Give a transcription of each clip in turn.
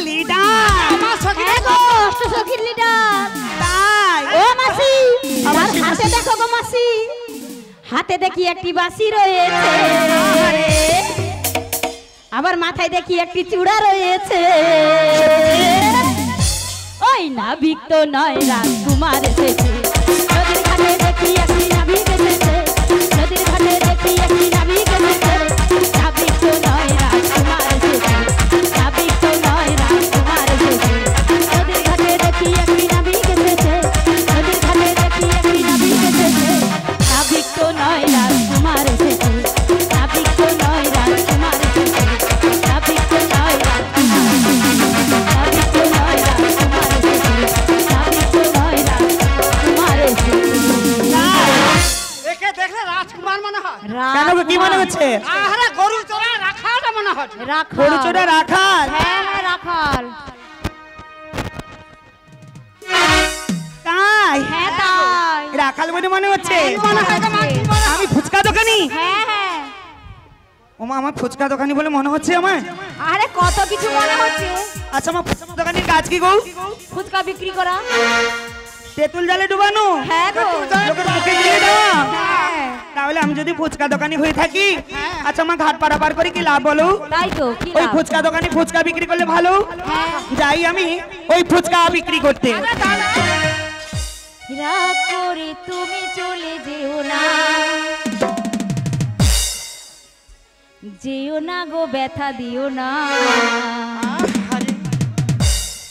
Leader আমার সখী গো সখীর leader তাই ও মাসি হাতে দেখো গো মাসি হাতে দেখি একটি বাঁশি রয়েছে আবার মাথায় দেখি একটি চূড়া রয়েছে ওই নাবিক তো নয় রাজকুমার এসেছে নদীর ঘাটে দেখি একটি নাবিক এসেছে নদীর ঘাটে দেখি একটি নাবিক এসেছে নাবিক তো নয় রাজকুমার এসেছে নাবিক তো নয় রাজকুমার এসেছে নদীর ঘাটে দেখি একটি নাবিক এসেছে নদীর ঘাটে দেখি একটি নাবিক এসেছে নাবিক তো নয় রাজকুমার এসেছে নাবিক তো নয় রাজকুমার এসেছে নাবিক তো নয় রাজকুমার এসেছে নাবিক তো নয় রাজকুমার এসেছে নাবিক তো নয় রাজকুমার এসেছে একে দেখলে রাজকুমার মনে হয় কেন গো, কি মনে হচ্ছে আরে গরু চড়া রাখালটা মনে হয় গরু চোরা রাখাল হ্যাঁ হ্যাঁ রাখাল তাই হ্যাঁ তাই রাখাল বলে মনে হচ্ছে মনে হয় তোমার কি মনে হয়? আমি ফুচকা দোকানি হ্যাঁ হ্যাঁ ওমা আমার ফুচকা দোকানি বলে মনে হচ্ছে আমার আরে কত কিছু মনে হচ্ছে আচ্ছা আমার ফুচকা দোকানির কাজ কি গো ফুচকা বিক্রি করা তেঁতুল জালে ডুবানো হ্যাঁ গো লোকের মুখে দিয়ে দেওয়া হ্যাঁ তাহলে আমি যদি ফুচকা দোকানি হয়ে থাকি আচ্ছা আমার ঘাট পারাপার করে কি লাভ বলো তাই তো কি ওই লাভ? ফুচকা দোকানি ফুচকা বিক্রি করলে ভালো যাই আমি ওই ফুচকা বিক্রি করতে রাগ করে তুমি চলে যেও না যেও না গো ব্যথা দিও না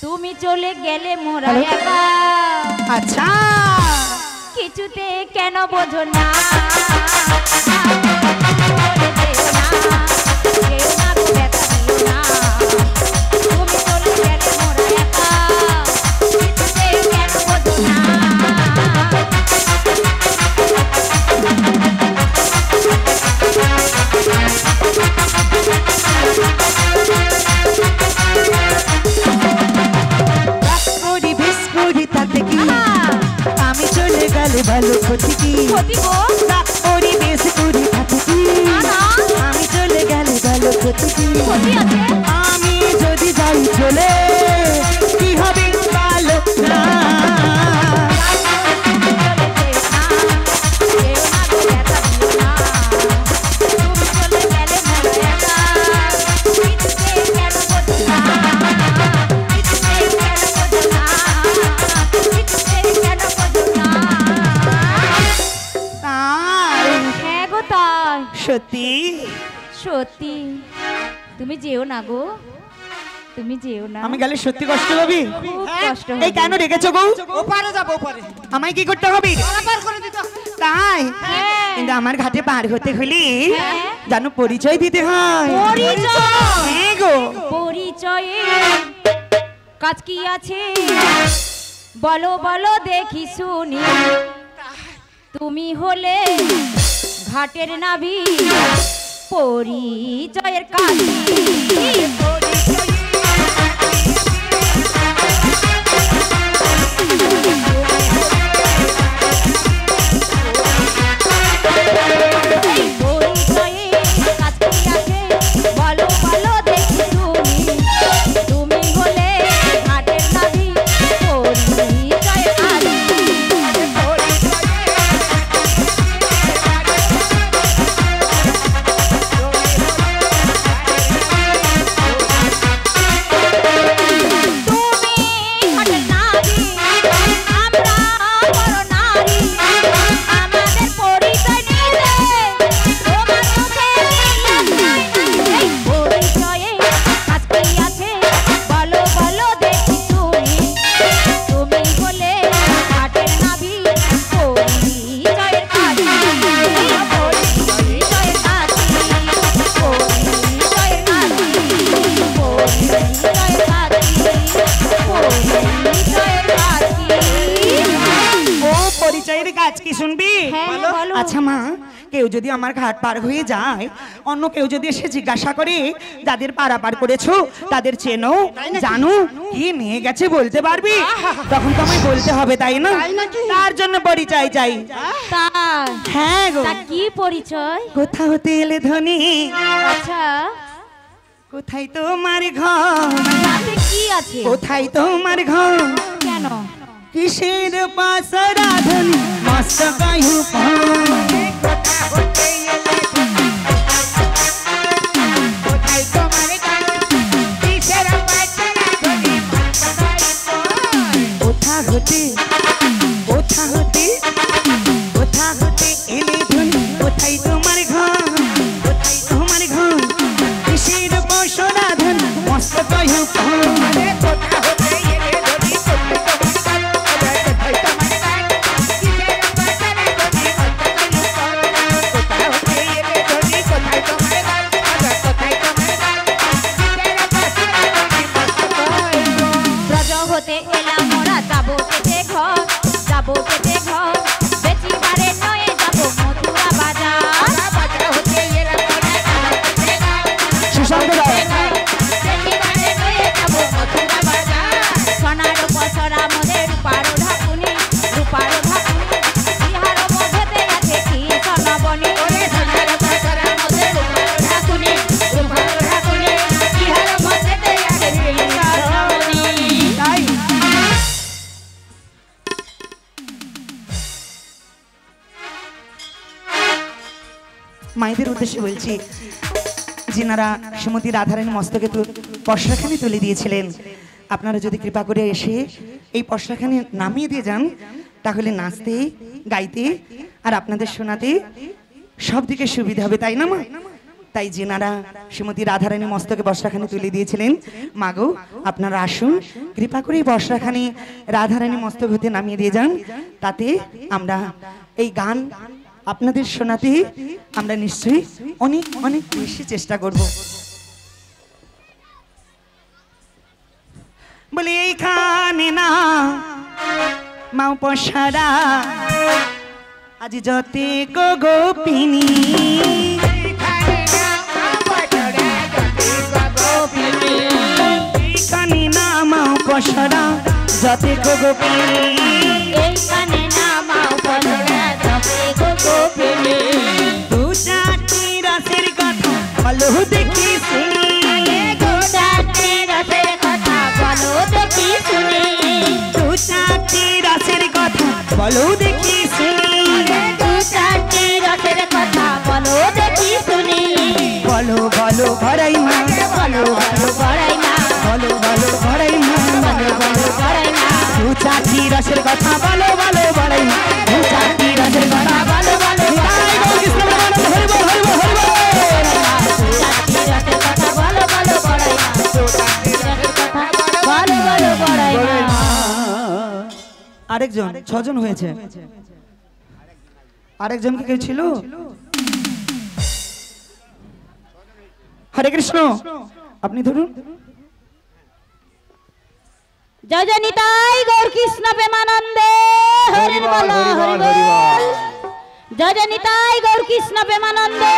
তুমি চলে গেলে মোরা একা আচ্ছা কিছুতে কেন বোঝো না চলে যেও না, যেও না গো ব্যথা দিও না। তুমি চলে গেলে মোরা একা, কিছুতে কেন বোঝো না। করি বেশ করি তাতে কি আমি চলে গেলে ভালো ক্ষতি কি ক্ষতি গো? করি বেশ করি তাতে কি না, না। আমি চলে গেলে ভালো ক্ষতি কি ক্ষতি আছে? আমি যদি যাই চলে কি হবে ভালো না তাই হ্যাঁ গো তাই সত্যি সত্যি তুমি যেও না গো, তুমি যেও না, আমি গেলে সত্যি কষ্ট হবে খুব কষ্ট এই কেন রেখেছো গো ওপারে যাবো ওপারে আমায় কি করতে হবে পারাপার করে দিতে হবে। তাই হ্যাঁ। কিন্তু আমার ঘাটে পার হতে হলে হ্যাঁ। জানো পরিচয় দিতে হয় পরিচয়? হ্যাঁ গো পরিচয়ে কাজ কি আছে বলো বলো দেখি শুনি, তুমি হলে ঘাটের নাবি পরিচয়ের কাজ বলো বলো দেখি শুনি, তুমি হলে ঘাটের নাবি পরিচয়ের কাজ পরিচয়ের কাজ কি শুনবি হ্যাঁ, বলো। আচ্ছা মা কেউ যদি আমার ঘাট পার হয়ে যায় অন্য কেউ যদি এসে জিজ্ঞাসা করে যাদের পারাপার করেছো তাদের চেনো জানো কি নিয়ে গেছে বলতে পারবি তখন তো আমায় বলতে হবে তাই না তার জন্য পরিচয় চাই তাই হ্যাঁ গো তা কি পরিচয়? কোথা হতে এলে ধনী আচ্ছা কোথায় তোমার ঘর তাতে কি আছে কোথায় তোমার ঘর কেন কিসের পাশ রাধুনি মস্ত কায়ু কোথা হতে কোথা হতে কোথা হতে এলে ধুনি কোথায় তোমার ঘর কোথায় তোমার ঘর কিসের পাশ রাধুনি মস্ত কায়ু ব্রজ হতে এলাম মোরা যাবো পেটে ঘর যাবো পেটে ঘর বেচিবারে নয়ে যাবো মথুরা বাজার সুশান্ত রায় বেচিবারে নয়ে যাবো মথুরা বাজার সোনার পসরা মধ্যে রূপারো ঢাকুনি ইহার মধ্যেতে আছে কি সোনাবনি সোনার পসরা মধ্যে রূপারো ঢাকুনি ইহার মধ্যেতে আছে কি সোনাবনি তাই মায়েদের উদ্দেশ্যে বলছি যিনারা শ্রীমতী রাধারানী মস্তকে পশরাখানি তুলে দিয়েছিলেন আপনারা যদি কৃপা করে এসে এই পশরাখানি নামিয়ে দিয়ে যান তাহলে নাচতে গাইতে আর আপনাদের শোনাতে সব দিকে সুবিধা হবে তাই না মা তাই যিনারা শ্রীমতী রাধারানী মস্তকে বর্ষাখানি তুলে দিয়েছিলেন মাগো আপনারা আসুন কৃপা করে এই বর্ষাখানি রাধারানী মস্তক হতে নামিয়ে দিয়ে যান তাতে আমরা এই গান আপনাদের শোনাতে আমরা নিশ্চয়ই অনেক অনেক বেশি চেষ্টা করব বলি এইখানে না মাও পশারা আজ যতে গো গোপিনী এইখানে না মাও পশারা যতে গো গোপিনী এইখানে নামাও পছরা যাবে গো গোপিনী দু চারটি রসের কথা বলো দেখি শুনি দু চারটি রসের কথা বলো দেখি শুনি দু চারটি রসের কথা বলো দেখি শুনি দু চারটি রসের কথা বলো দেখি শুনি বলো বলো ভরাই মা বলো বলো বড়াই না বলো বলো ভরাই মা বলো বলো বড়াই না দু চারটি রসের কথা বলো বলো ভরাই মা দু চারটি রসের কথা বলো বলো নিতাই গো কৃষ্ণ প্রেমানন্দ হরি বল হরি বল হরি বল দু চারটি রসের কথা বলো বলো বড়াই না দু চারটি রসের কথা বলো বলো বড়াই না আরেকজন ছজন হয়েছে আরেকজন কি কেউ ছিল হরে কৃষ্ণ আপনি ধরুন জয় জয় নিতাই গৌর কৃষ্ণ প্রেমানন্দে হরি বল হরি বল জয় জয় নিতাই গৌর কৃষ্ণ প্রেমানন্দে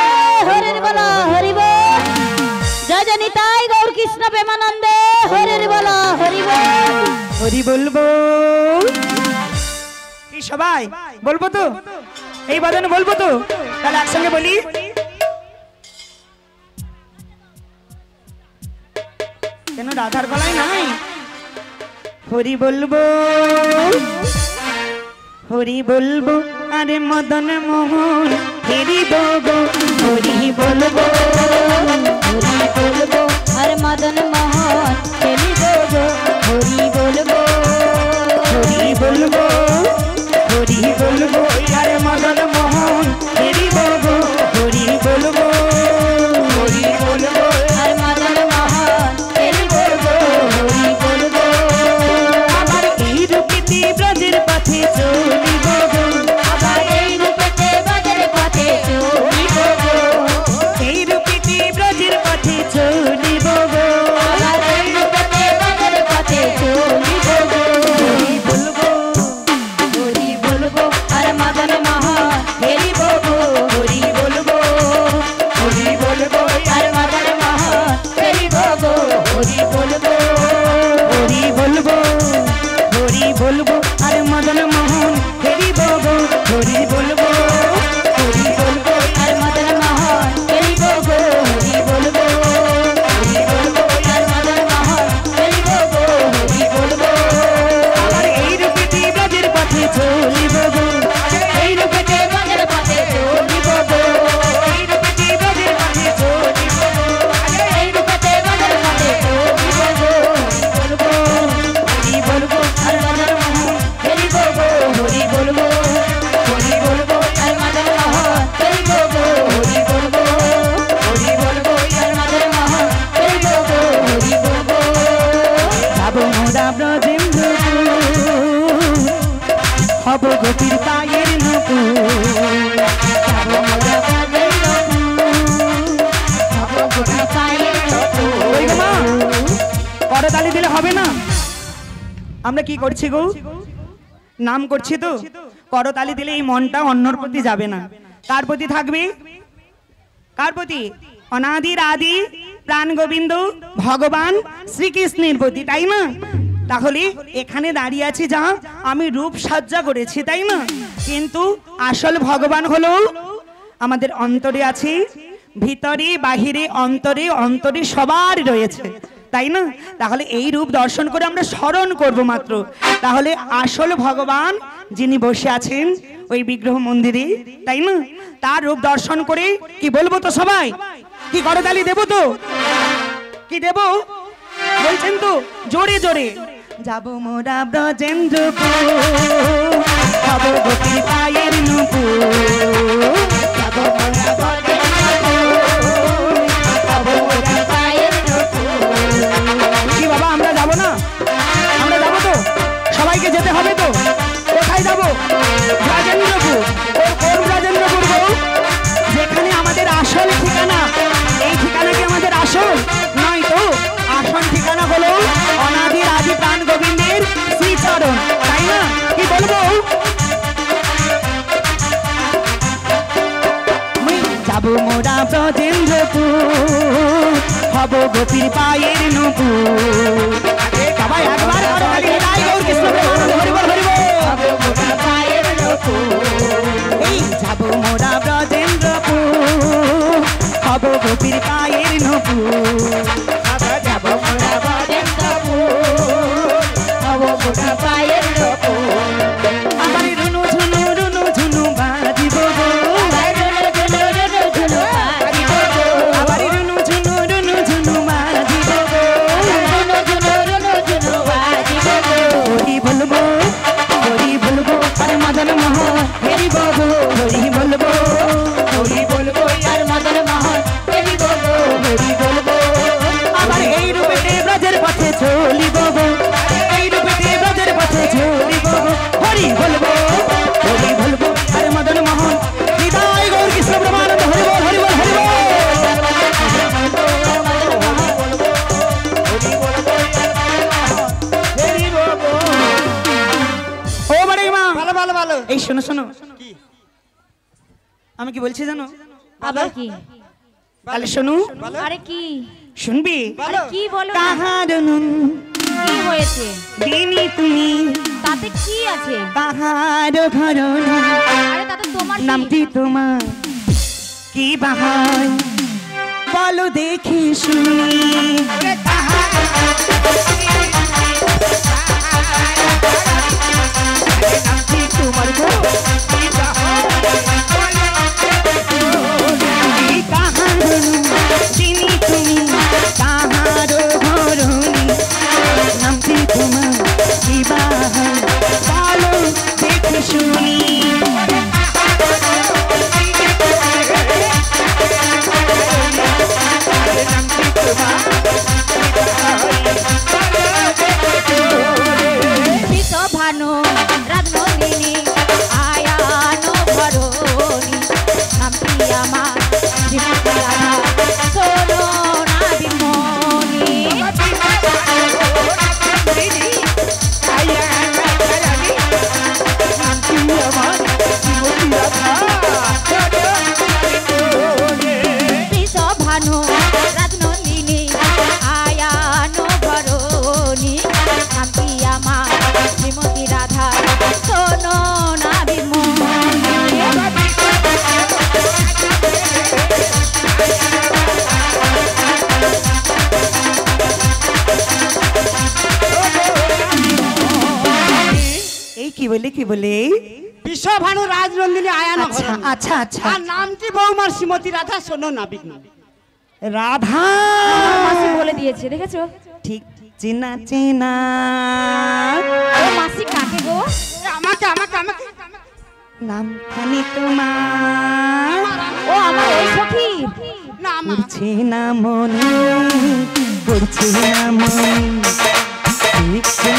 হরি বল হরি বল জয় জয় নিতাই গৌর কৃষ্ণ প্রেমানন্দে হরি বল হরি বল হরি বলবো কি সবাই বলবো তো এই বাদনে বলবো তো তাহলে একসঙ্গে বলি কেন রাধার গলায় নাই হরি বলবো হরি বলবো আরে মদন মোহন ফেরিব গো হরি বলবো হরি বলবো আর মদন মোহন খেলিব গো হরি বলবো হরি বলবো হরি বলবো আরে মদন মোহন ফেরিব গো হরি বলবো হরি বলবো আর মদন মোহন খেলিব গো হরি বলবো আমার এই রূপেতে ব্রজের পথে চলিব গো আবার এই রূপেতে বাজারে পথে চলিব গো এই রূপেতে ব্রজের পথে চলিব গো আবার এই রূপেতে মোরা ব্রজেন্দ্রপুর হব গোপীর পায়ের নপুর যাবো মোরা হব গোপীর পায়ের ওই গো মা করতালি দিলে হবে না আমরা কি করছি গো নাম করছি তো করতালি দিলে এই মনটা অন্যর প্রতি যাবে না কার প্রতি থাকবে কার প্রতি অনাদির আদি প্রাণ গোবিন্দ ভগবান শ্রীকৃষ্ণের প্রতি তাই না তাহলে এখানে দাঁড়িয়ে আছি যা আমি রূপ সজ্জা করেছি তাই না কিন্তু আসল ভগবান হলো আমাদের অন্তরে আছে ভিতরে বাহিরে অন্তরে অন্তরে সবার রয়েছে তাই না তাহলে এই রূপ দর্শন করে আমরা স্মরণ করব মাত্র তাহলে আসল ভগবান যিনি বসে আছেন ওই বিগ্রহ মন্দিরে তাই না তার রূপ দর্শন করে কি বলবো তো সবাই কি করতালি দেব তো কি দেব বলছেন তো জোরে জোরে যাব মোরা ব্রজেন্দ্রপুর হব গোপীর পায়ের নূপুর যাব মোরা হব গোপীর পায়ের কি বাবা আমরা যাব না আমরা যাব তো সবাইকে যেতে হবে তো কোথায় যাব ব্রজেন্দ্রপুর কোন ব্রজেন্দ্রপুর গো যেখানে আমাদের আসল ঠিকানা এই ঠিকানা কি আমাদের আসল নয় তো আসল ঠিকানা হলো অনাদি আদি প্রাণ গোবিন্দের শ্রীচরণ তাই না কি বলবো যাব মোরা ব্রজেন্দ্রপুর হব গোপীর পায়ের নূপুর সবাই একবার করতালি তাই গৌর কৃষ্ণ প্রেমানন্দ হরি বল হরি বল হব গোপীর পায়ের এই যাব মোরা ব্রজেন্দ্রপুর হব গোপীর পায়ের নূপুর যাব মোরা হব গোপীর পায়ের আমার রুনু ঝুনু বাজিব গো আবার রুনু ঝুনু বাজিব গো হরি বলবো আর মদন মোহ হরি বাবু হরি বলবো আর মদন মোহন দেবী বলবো হরি বলবো আবার এই রূপেতে ব্রজের পথে চলিব গো এই রূপেতে ব্রজের পথে চলিব গো হরি বলবো আর মদন মোহন হৃদয় গৌর কৃষ্ণ প্রেমানন্দ হরি বল হরি বল হরি বল ও বড় মা ভালো ভালো ভালো এই শোনো শোনো আমি কি বলছি জানো আবার কি তাহলে শোনো আরে কি শুনবি আরে কি বলো না কাহার নুন কি হয়েছে দিনি তুমি তাতে কি আছে কাহার ঘরণ আরে তাতে তোমার কি? নামটি তোমার কি বাহার বলো দেখি শুনি নামটি তোমার গো কি বাহার চিনি তুমি কাহার ঘরণী নামটি তোমার কি বাহার বলো দেখি শুনি ভানু রাজনন্দিনী আয়ানো ভরণী নামটি আমার জীবন সোনো না বিমনি ভানু রাজনন্দিনী আয়ানো ভরণী নামটি আমার শ্রীমতী রাধা সোনো না বিমনি এই কি বলে বিশ্বভানু রাজনন্দিনী আয়ান আচ্ছা আচ্ছা আচ্ছা আর নামটি বৌমার শ্রীমতী রাধা শোনো না বিঘ্ন রাধা মাসি বলে দিয়েছে দেখেছো ঠিক চেনা চেনা ও মাসি কাকে গো আমাকে আমাকে আমাকে নামখানি তোমার ও আমার ওই সখী না আমার পড়ছে না মনে পড়ছে না মনে দেখছে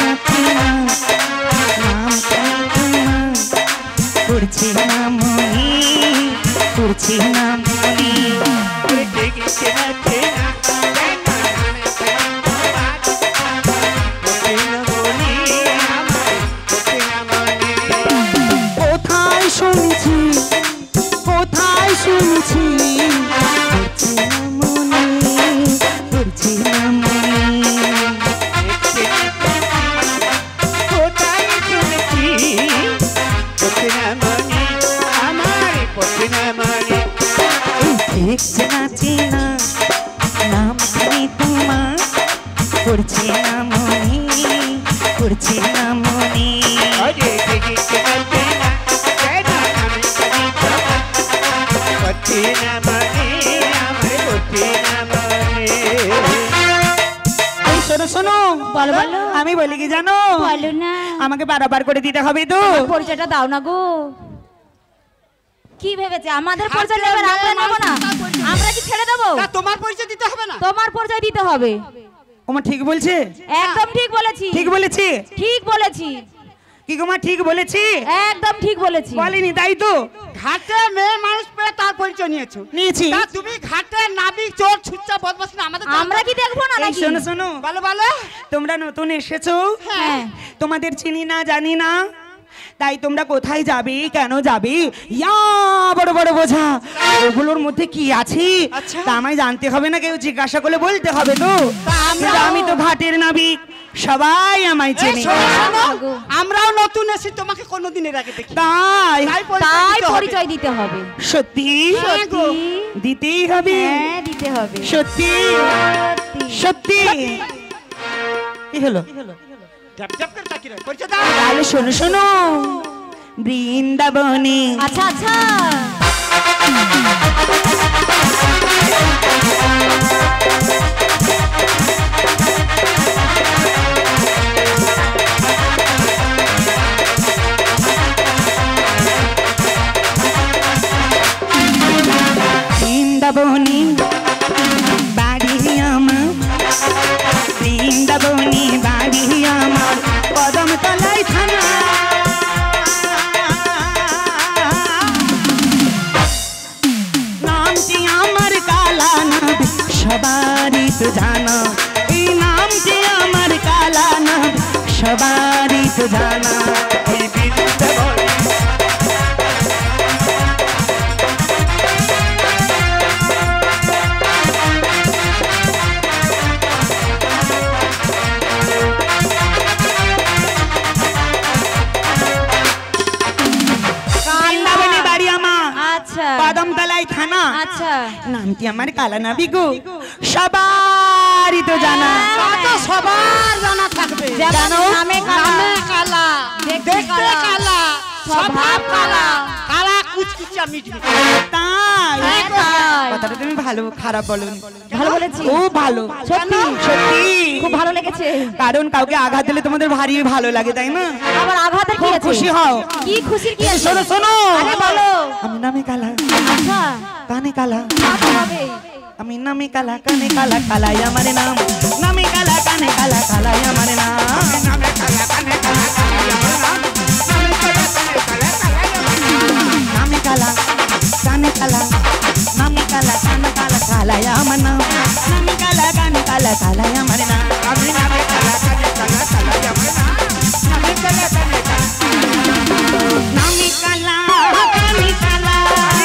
করছে না মনি, করছে না মনি। এই শোনো শোনো, বলো বলো। আমি বলি কি জানো, বলো না। আমাকে পারাপার করে দিতে হবে তো। পরিচয়টা দাও না গো। কি ভেবেছে আমাদের পরিচয় নেবে, আমরা নেবো না? আমরা কি ছেড়ে দেবো? তা তোমার পরিচয় দিতে হবে না? তোমার পরিচয় দিতে হবে। ওমা ঠিক বলছে? একদম ঠিক বলেছি। ঠিক বলেছি? ঠিক বলেছি। কি গো মা ঠিক বলেছি? একদম ঠিক বলেছি। বলিনি তাই তো? ঘাটে মেয়ে মানুষ পেয়ে তার পরিচয় নিয়েছো। নিয়েছি। তা তুমি ঘাটে নাবিক চোর ছুচ্চা বদমাশ না আমাদের আমরা কি দেখবো না এই নাকি? শোনো শোনো, বলো বলো। তোমরা নতুন এসেছো, হ্যাঁ। তোমাদের চিনি না জানি না, তাই তোমরা কোথায় যাবে কেন যাবে, ইয়া বড় বড় বোঝা, ওগুলোর মধ্যে কি আছে আচ্ছা। তা আমায় জানতে হবে না, কেউ জিজ্ঞাসা করলে বলতে হবে তো। তা কিন্তু আমি তো ঘাটের নাবিক, সবাই আমায় এই চেনে। শোনো, শোনো, গো। আমরাও নতুন এসে তোমাকে কোনোদিন এর আগে দেখি। তাই তাই দিতে হবে। পরিচয় দিতে হবে। সত্যি হ্যাঁ গো। দিতেই হবে। হ্যাঁ দিতে হবে। সত্যি সত্যি কি হলো? ঢ্যাপ ঢ্যাপ করে তাকিয়ে রয়। পরিচয় দাও। তাহলে শোনো শোনো, বৃন্দাবনে আচ্ছা আচ্ছা। বৃন্দাবনে বাড়ি আমার, বৃন্দাবনে বাড়ি আমার, কদম তলায় থানা। নামটি আমার কালা নাম, সবারই তো জানা, এই নামটি আমার কালা নাম, সবারই তো জানা। এই বৃন্দাবনে বৃন্দাবনে বাড়ি আমার, আচ্ছা কদমতলায় থানা। আচ্ছা। নামটি আমার কালা নাবি গো, সবারই তো জানা। তা তো সবার জানা থাকবে। যেমন জানো? নামে কালা, নামে কালা, দেখতে দেখতে কালা, কালা, স্বভাব কালা, কালা কুচকুচা মিটমিটে। তাই হ্যাঁ, তাই। কথাটা তুমি ভালো খারাপ বলনি, ভালো বলেছি। খুব ভালো। সত্যি? সত্যি, খুব ভালো লেগেছে। কারণ কাউকে আঘাত দিলে তোমাদের ভারী ভালো লাগে তাই না? আবার আঘাতের কি খুব আছে? খুশি হও। কি খুশির কি আছে? শোনো শোনো, আরে বলো। আমি নামে কালা, আচ্ছা কানে কালা, তা তো হবে। আমি নামে কালা, কানে কালা, কালাই আমার নাম, নামে কালা, কানে কালা, কালাই আমার নাম, নামে কালা, কানে কালা, কালাই আমার নাম, নামে কালা, কানে কালা, নামে কালা, কানে কালা, কালাই আমার নাম, নামে কালা, কানে কালা, কালাই আমার নাম, আমি নামে কালা, কানে কালা, কালাই আমার নাম, নামে কালা, কানে কালা, নামে কালা, কানে কালা,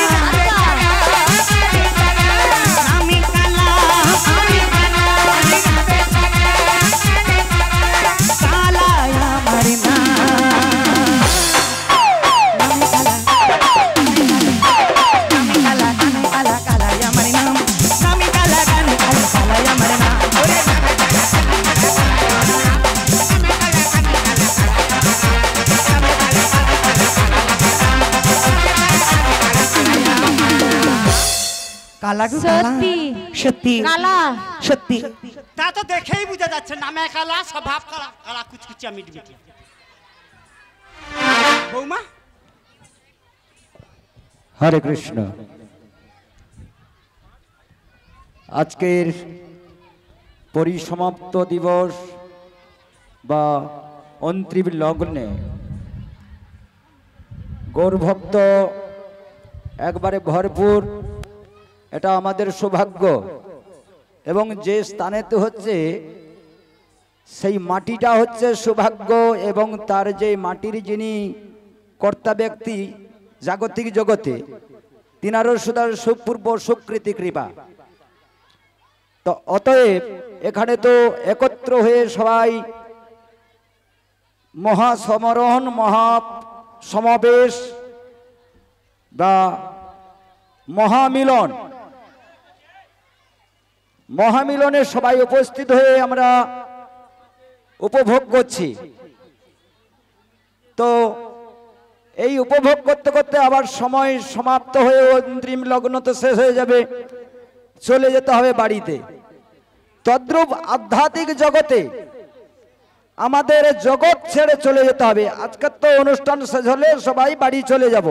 নামে কালা, কানে কালা, কালাই আমার নাম, নামে কালা, নামে কালা, কানে কালা, কালাই আমার নাম, নামে কালা, কানে কালা, কালাই আমার নাম, ওরে নামে কালা, কানে কালা, কালা গো কালা, সত্যি? সত্যি কালা সত্যি। তা তো দেখেই বোঝা যাচ্ছে নামে কালা, স্বভাব কালা, কালা কুচকুচা মিটমিটে। বৌমা হরে কৃষ্ণ। আজকের পরিসমাপ্ত দিবস বা অন্তিম লগ্নে গৌরভক্ত একবারে ভরপুর, এটা আমাদের সৌভাগ্য। এবং যে স্থানেতে হচ্ছে সেই মাটিটা হচ্ছে সৌভাগ্য, এবং তার যে মাটির যিনি কর্তা ব্যক্তি জাগতিক জগতে, তিনারও সুদার সুপূর্ব সুকৃতি কৃপা। তো অতএব এখানে তো একত্র হয়ে সবাই মহাসমরণ, মহা সমাবেশ বা মহামিলন, মহামিলনে সবাই উপস্থিত হয়ে আমরা উপভোগ করছি। তো এই উপভোগ করতে করতে আবার সময় সমাপ্ত হয়ে অন্তিম লগ্ন তো শেষ হয়ে যাবে, চলে যেতে হবে বাড়িতে। তদ্রূপ আধ্যাত্মিক জগতে আমাদের জগৎ ছেড়ে চলে যেতে হবে। আজকের তো অনুষ্ঠান শেষ হলে সবাই বাড়ি চলে যাব,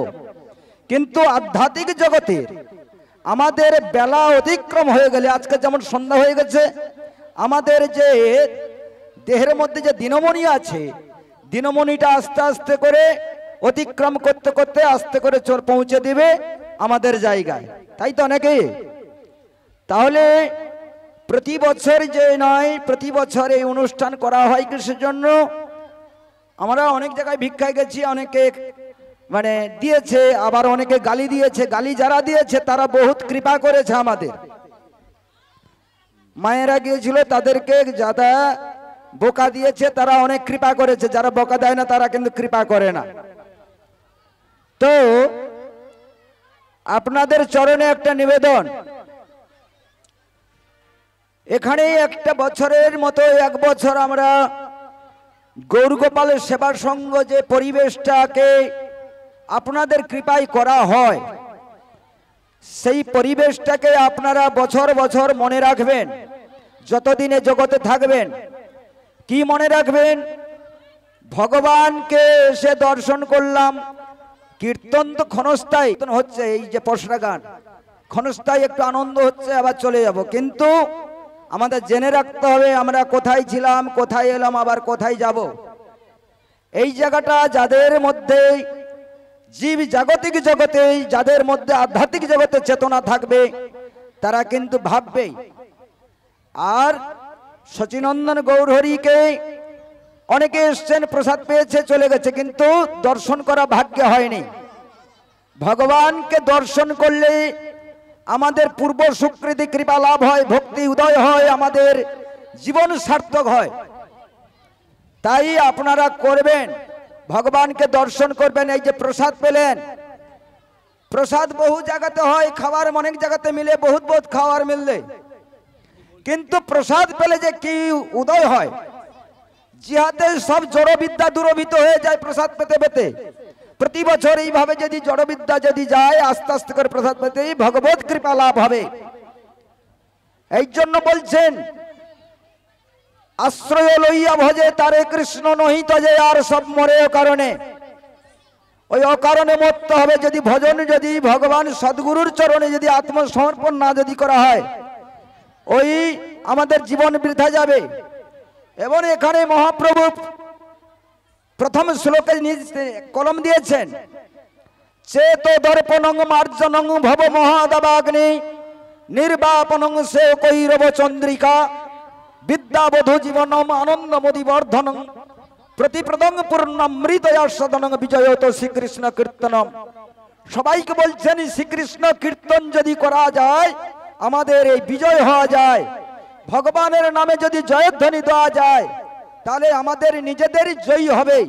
কিন্তু আধ্যাত্মিক জগতের আমাদের বেলা অতিক্রম হয়ে গেলে, আজকে যেমন সন্ধ্যা হয়ে গেছে, আমাদের যে দেহের মধ্যে যে দিনমণি আছে, দিনমণিটা আস্তে আস্তে করে অতিক্রম করতে করতে আস্তে করে পৌঁছে দিবে আমাদের জায়গায়, তাই তো নাকি? তাহলে প্রতি বছর যে নয়, প্রতি বছর এই অনুষ্ঠান করা হয় কিসের জন্য? আমরা অনেক জায়গায় ভিক্ষায় গেছি, অনেকে মানে দিয়েছে, আবার অনেকে গালি দিয়েছে। গালি যারা দিয়েছে তারা বহুত কৃপা করেছে আমাদের। মায়েরা গিয়েছিল, তাদেরকে যারা বোকা দিয়েছে তারা অনেক কৃপা করেছে, যারা বোকা দেয় না তারা কিন্তু কৃপা করে না। তো আপনাদের চরণে একটা নিবেদন, এখানে একটা বছরের মতো এক বছর আমরা গৌরগোপালের সেবা সংঘ যে পরিবেশটাকে আপনাদের কৃপায় করা হয়, সেই পরিবেশটাকে আপনারা বছর বছর মনে রাখবেন যতদিনে জগতে থাকবেন। কি মনে রাখবেন? ভগবানকে এসে দর্শন করলাম, কীর্তন তো ক্ষণস্থায়ী হচ্ছে, এই যে পশরা গান ক্ষণস্থায়ী, একটু আনন্দ হচ্ছে আবার চলে যাব, কিন্তু আমাদের জেনে রাখতে হবে আমরা কোথায় ছিলাম, কোথায় এলাম, আবার কোথায় যাব। এই জায়গাটা যাদের মধ্যে জীব জাগতিক জগতে, যাদের মধ্যে আধ্যাত্মিক জগতে চেতনা থাকবে তারা কিন্তু ভাববে। আর সচিনন্দন গৌরহরিকে অনেকে এসছেন, প্রসাদ পেয়েছে, চলে গেছে, কিন্তু দর্শন করা ভাগ্যে হয়নি। ভগবানকে দর্শন করলে আমাদের পূর্ব সুকৃতি কৃপা লাভ হয়, ভক্তি উদয় হয়, আমাদের জীবন সার্থক হয়। তাই আপনারা করবেন, ভগবানকে দর্শন করবেন। এই যে প্রসাদ পেলেন, প্রসাদ বহু জায়গাতে হয়, খাবার অনেক জায়গাতে মিলে, বহুত বহুত খাবার মিললে, কিন্তু প্রসাদ পেলে যে কি উদয় হয়, জিহাতে সব জড়বিদ্যা দূরভূত হয়ে যায় প্রসাদ পেতে পেতে। প্রতি বছর এইভাবে যদি জড়বিদ্যা যদি যায়, আস্তে আস্তে করে প্রসাদ পেতেই ভগবত কৃপা লাভ হবে। এই জন্য বলছেন, আশ্রয় লইয়া ভজে তারে কৃষ্ণ নহি তজে, আর সব মরে অকারণে। ওই অকারণে মরতে হবে। যদি ভজন, যদি ভগবান সদ্গুরুর চরণে যদি আত্মসমর্পণ না যদি করা হয়, ওই আমাদের জীবন বৃথা যাবে। এবং এখানে মহাপ্রভু প্রথম শ্লোকে কলম দিয়েছেন, চেত দর্পণং মার্জনং ভব মহাদাবাগ্নি নির্বাপনং সে কৈরব চন্দ্রিকা বিদ্যাবধূ জীবনম আনন্দমদি বর্ধনং প্রতিপ্রদং পূর্ণামৃতয়া সদনং বিজয়ত শ্রীকৃষ্ণ কীর্তনম। সবাইকে বলছেন শ্রীকৃষ্ণ কীর্তন যদি করা যায়, আমাদের এই বিজয় হওয়া যায়। ভগবানের নামে যদি জয়ধ্বনি দেওয়া যায়, তাহলে আমাদের নিজেদের জয়ী হবে।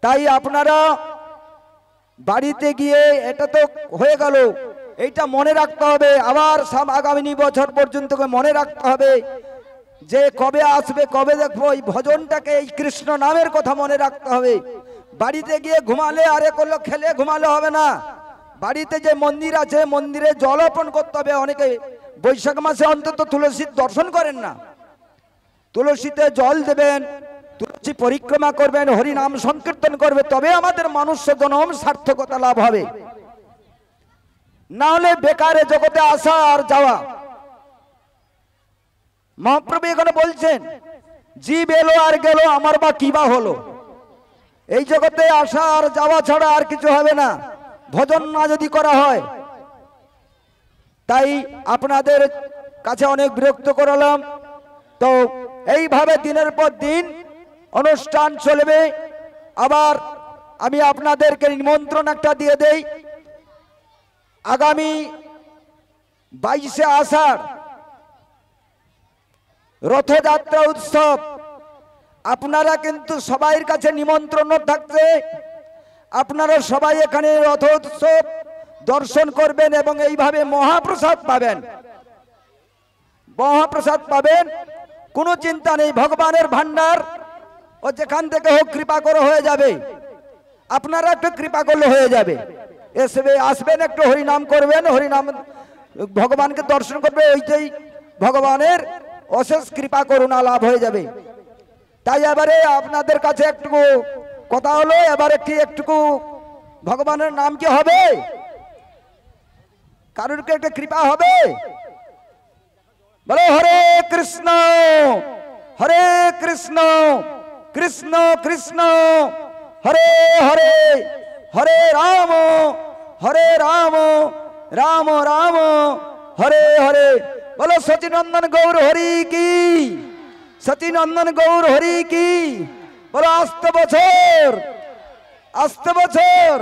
তাই আপনারা বাড়িতে গিয়ে, এটা তো হয়ে গেল, এইটা মনে রাখতে হবে। আবার সব আগামী বছর পর্যন্ত মনে রাখতে হবে যে কবে আসবে, কবে দেখবো। এই ভজনটাকে, এই কৃষ্ণ নামের কথা মনে রাখতে হবে। বাড়িতে গিয়ে ঘুমালে, আরে করলো খেলে ঘুমালে হবে না। বাড়িতে যে মন্দির আছে, মন্দিরে জল অর্পণ করতে হবে। অনেকে বৈশাখ মাসে অন্তত তুলসীর দর্শন করেন না, তুলসীতে জল দেবেন, তুলসী পরিক্রমা করবেন, হরি নাম সংকীর্তন করবে, তবে আমাদের মনুষ্য জন্ম সার্থকতা লাভ হবে। না হলে বেকারে জগতে আসা আর যাওয়া। মহাপ্রভু এখানে বলছেন, জীব এলো আর গেল, আমার বা কি বা হলো। এই জগতে আসা আর যাওয়া ছাড়া আর কিছু হবে না, ভজন না যদি করা হয়। তাই আপনাদের কাছে অনেক বিরক্ত করালাম। তো এইভাবে দিনের পর দিন অনুষ্ঠান চলবে। আবার আমি আপনাদেরকে নিমন্ত্রণ একটা দিয়ে দেই, আগামী 22শে আষাঢ় রথযাত্রা উৎসব। আপনারা কিন্তু সবাইয়ের কাছে নিমন্ত্রণ থাকছে, আপনারা সবাই এখানে রথ উৎসব দর্শন করবেন এবং এইভাবে মহাপ্রসাদ পাবেন। মহাপ্রসাদ পাবেন, কোনো চিন্তা নেই। ভগবানের ভান্ডার ও যেখান থেকে হোক কৃপা করে হয়ে যাবে। আপনারা একটু কৃপা করলে হয়ে যাবে। আসবেন, একটু হরিনাম করবেন, হরিনাম ভগবানকে দর্শন করবে, ওইটাই ভগবানের অশেষ কৃপা করুণা লাভ হয়ে যাবে। তাই এবারে আপনাদের কাছে একটু কথা হলো, এবারে কি একটু ভগবানের নাম কি হবে? কারোর কি একটা কৃপা হবে? বলো হরে কৃষ্ণ হরে কৃষ্ণ কৃষ্ণ কৃষ্ণ হরে হরে, হরে রাম রাম রাম হরে হরে। বলো সচিনন্দন গৌর হরি কি, সচিনন্দন গৌর হরি কি। বলো আসতে বছর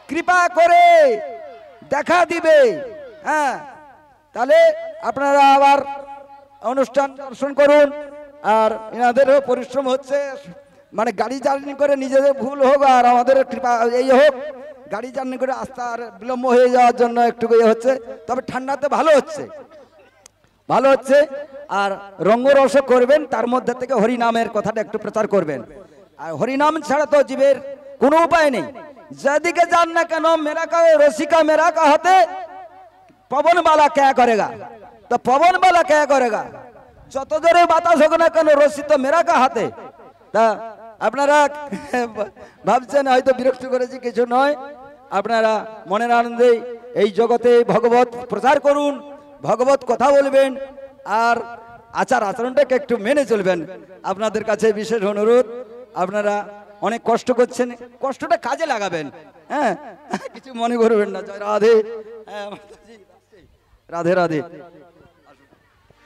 কৃপা করে দেখা দিবে। হ্যাঁ, তাহলে আপনারা আবার অনুষ্ঠান দর্শন করুন। আর এনাদেরও পরিশ্রম হচ্ছে, মানে গাড়ি জার্নি করে নিজেদের ভুল হোক আর আমাদের কৃপা এই হোক, গাড়ি জার্নি করে আসতে আর বিলম্ব হয়ে যাওয়ার জন্য একটু ইয়ে হচ্ছে। তবে ঠান্ডাতে ভালো হচ্ছে। আর রঙ্গরস করবেন, তার মধ্যে থেকে হরিনামের কথাটা একটু প্রচার করবেন। আর হরিনাম ছাড়া তো জীবের কোনো উপায় নেই। যেদিকে যান না কেন, মেরা কা রসিকা মেরা কা হাতে পবন বালা ক্যা করেগা, তো পবন বালা ক্যা করেগা, যত জোরে বাতাস হোক না কেন, রশি তো মেরা কা হাতে। তা আপনারা ভাবছেন হয়তো বিরক্ত করেছি, কিছু নয়। আপনারা মনের আনন্দে এই জগতে ভগবত প্রচার করুন, ভগবত কথা বলবেন, আর আচার আচরণটাকে একটু মেনে চলবেন। আপনাদের কাছে বিশেষ অনুরোধ, আপনারা অনেক কষ্ট করছেন, কষ্টটা কাজে লাগাবেন। হ্যাঁ, কিছু মনে করবেন না। জয় রাধে। রাধে রাধে।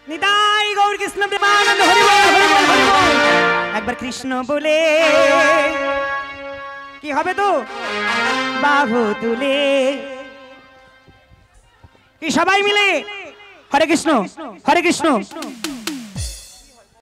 নিতাই গৌর কৃষ্ণ প্রেমানন্দ হরি বল, হরি বল, হরি বল। একবার কৃষ্ণ বলে কি হবে তো, বাহু তুলে কি সবাই মিলে হরে কৃষ্ণ হরে কৃষ্ণ